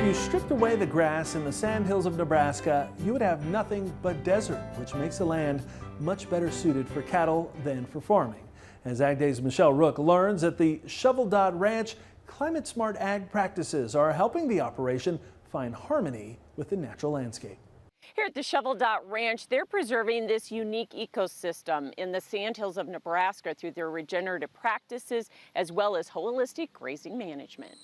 you stripped away the grass in the sandhills of Nebraska, you would have nothing but desert, which makes the land much better suited for cattle than for farming. As Ag Day's Michelle Rook learns at the Shovel Dot Ranch, climate-smart ag practices are helping the operation find harmony with the natural landscape. Here at the Shovel Dot Ranch, they're preserving this unique ecosystem in the sandhills of Nebraska through their regenerative practices as well as holistic grazing management.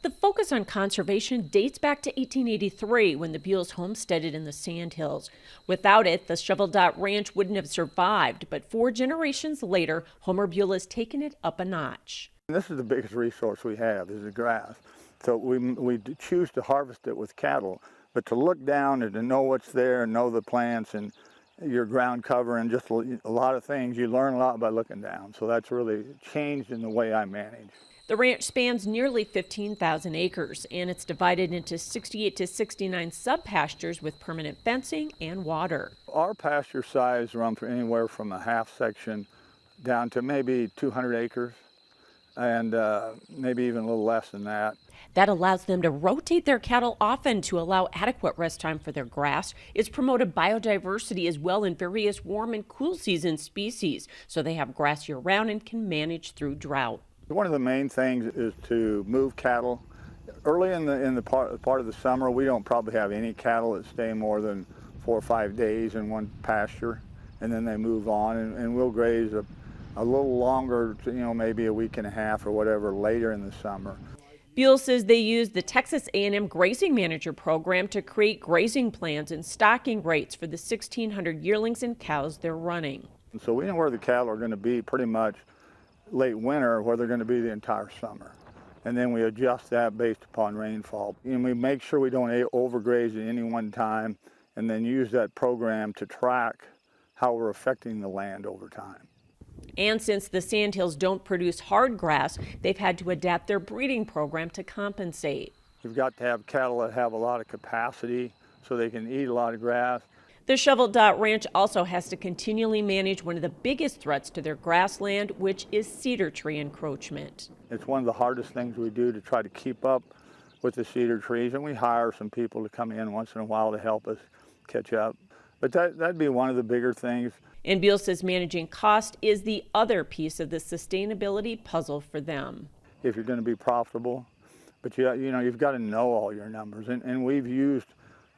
The focus on conservation dates back to 1883 when the Buells homesteaded in the sandhills. Without it, the Shovel Dot Ranch wouldn't have survived, but 4 generations later, Homer Buell has taken it up a notch. This is the biggest resource we have, is the grass. So we choose to harvest it with cattle, but to look down and to know what's there and know the plants and your ground cover and just a lot of things, you learn a lot by looking down. So that's really changed in the way I manage. The ranch spans nearly 15,000 acres, and it's divided into 68 to 69 sub-pastures with permanent fencing and water. Our pasture size runs from anywhere from a half section down to maybe 200 acres, and maybe even a little less than that. That allows them to rotate their cattle often to allow adequate rest time for their grass. It's promoted biodiversity as well in various warm and cool season species, so they have grass year-round and can manage through drought. One of the main things is to move cattle. Early in the part of the summer, we don't probably have any cattle that stay more than 4 or 5 days in one pasture, and then they move on, and we'll graze a little longer, maybe a week and a half or whatever later in the summer. Buell says they use the Texas A&M Grazing Manager program to create grazing plans and stocking rates for the 1,600 yearlings and cows they're running. And so we know where the cattle are going to be pretty much late winter, where they're going to be the entire summer. And then we adjust that based upon rainfall. And we make sure we don't overgraze at any one time, and then use that program to track how we're affecting the land over time. And since the sandhills don't produce hard grass, they've had to adapt their breeding program to compensate. We've got to have cattle that have a lot of capacity so they can eat a lot of grass. The Shovel Dot Ranch also has to continually manage one of the biggest threats to their grassland, which is cedar tree encroachment. It's one of the hardest things we do to try to keep up with the cedar trees, and we hire some people to come in once in a while to help us catch up. But that'd be one of the bigger things. And Buell says managing cost is the other piece of the sustainability puzzle for them. If you're going to be profitable, but you've got to know all your numbers, and we've used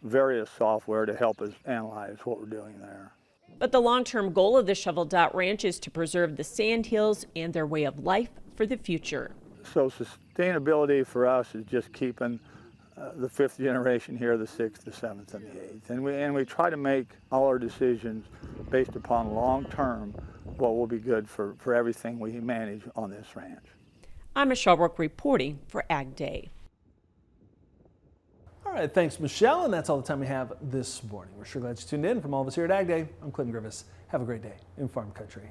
various software to help us analyze what we're doing there. But the long-term goal of the Shovel Dot Ranch is to preserve the sandhills and their way of life for the future. So sustainability for us is just keeping the 5th generation here, the 6th, the 7th, and the 8th. And we try to make all our decisions based upon long-term what will be good for everything we manage on this ranch. I'm Michelle Rook reporting for Ag Day. All right, thanks, Michelle, and that's all the time we have this morning. We're sure glad you tuned in. From all of us here at Ag Day, I'm Clinton Griffiths. Have a great day in Farm Country.